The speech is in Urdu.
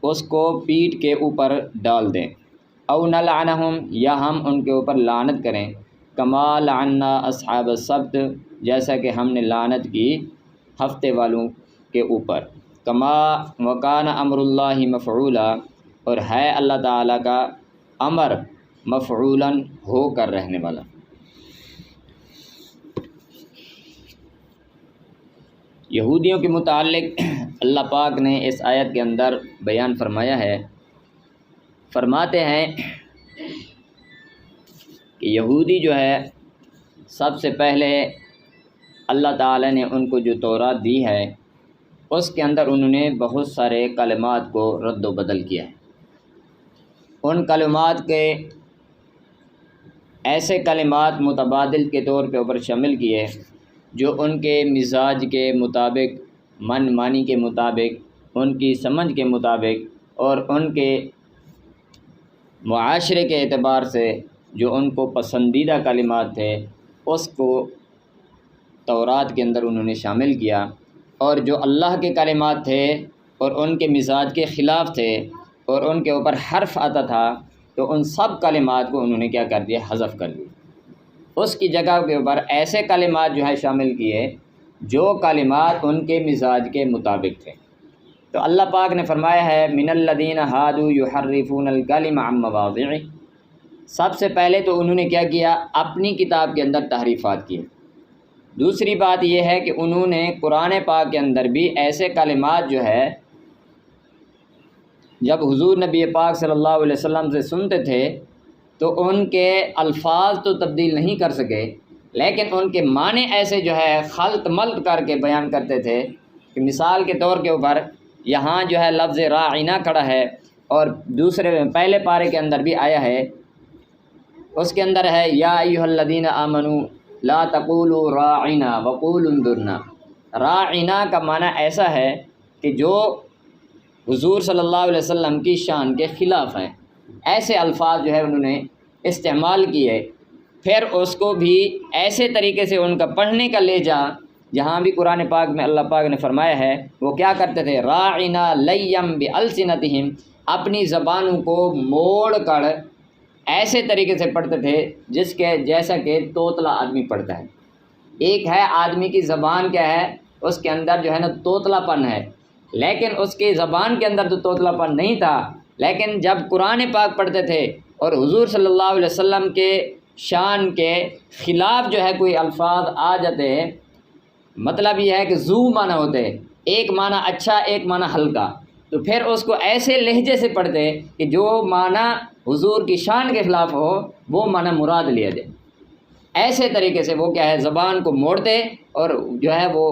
اس کو پیٹھ کے اوپر ڈال دیں، او نلعنہم یا ہم ان کے اوپر لعنت کریں، کما لعنا اصحاب السبت جیسا کہ ہم نے لعنت کی ہفتے والوں کے اوپر، کما وکان امر اللہ مفعولا اور ہے اللہ تعالیٰ کا امر مفعولاً ہو کر رہنے والا۔ یہودیوں کے متعلق اللہ پاک نے اس آیت کے اندر بیان فرمایا ہے، فرماتے ہیں کہ یہودی جو ہے سب سے پہلے اللہ تعالیٰ نے ان کو جو تورات دی ہے اس کے اندر انہوں نے بہت سارے کلمات کو رد و بدل کیا ہے۔ ان کلمات کے ایسے کلمات متبادل کے طور پہ اوپر شامل کیے جو ان کے مزاج کے مطابق، من مانی کے مطابق، ان کی سمجھ کے مطابق اور ان کے معاشرے کے اعتبار سے جو ان کو پسندیدہ کلمات تھے اس کو تورات کے اندر انہوں نے شامل کیا، اور جو اللہ کے کلمات تھے اور ان کے مزاج کے خلاف تھے اور ان کے اوپر حرف آتا تھا تو ان سب کلمات کو انہوں نے کیا کر دیا، حذف کر دیا۔ اس کی جگہ کے اوپر ایسے کلمات جو ہے شامل کیے جو کلمات ان کے مزاج کے مطابق تھے۔ تو اللہ پاک نے فرمایا ہے من الذین ہادوا یحرفون الکلم عن مواضعہ، سب سے پہلے تو انہوں نے کیا کیا، اپنی کتاب کے اندر تحریفات کی۔ دوسری بات یہ ہے کہ انہوں نے قرآن پاک کے اندر بھی ایسے کلمات جو ہے جب حضور نبی پاک صلی اللہ علیہ وسلم سے سنتے تھے تو ان کے الفاظ تو تبدیل نہیں کر سکے، لیکن ان کے معنی ایسے جو ہے خلط ملط کر کے بیان کرتے تھے کہ مثال کے طور کے اوپر یہاں جو ہے لفظ راعنا کھڑا ہے اور دوسرے پہلے پارے کے اندر بھی آیا ہے، اس کے اندر ہے یا ایھا الذین آمنوا لا تقولوا راعنا وقولوا انظرنا۔ راعنا کا معنی ایسا ہے کہ جو حضور صلی اللہ علیہ وسلم کی شان کے خلاف ہیں، ایسے الفاظ جو ہے انہوں نے استعمال کیے۔ پھر اس کو بھی ایسے طریقے سے ان کا پڑھنے کا لہجہ جہاں بھی قرآن پاک میں اللہ پاک نے فرمایا ہے وہ کیا کرتے تھے، راعنا لیم بالسنتہم، اپنی زبانوں کو موڑ کر ایسے طریقے سے پڑھتے تھے جس کے جیسا کہ توتلا آدمی پڑھتا ہے۔ ایک ہے آدمی کی زبان کیا ہے، اس کے اندر جو ہے نا توتلا پن ہے، لیکن اس کی زبان کے اندر تو توتلا پن نہیں تھا، لیکن جب قرآن پاک پڑھتے تھے اور حضور صلی اللہ علیہ وسلم کے شان کے خلاف جو ہے کوئی الفاظ آ جاتے ہیں، مطلب یہ ہے کہ ذو معنی ہوتے، ایک معنی اچھا ایک معنی ہلکا، تو پھر اس کو ایسے لہجے سے پڑھتے کہ جو معنی حضور کی شان کے خلاف ہو وہ معنی مراد لیا جائے۔ ایسے طریقے سے وہ کیا ہے زبان کو موڑتے اور جو ہے وہ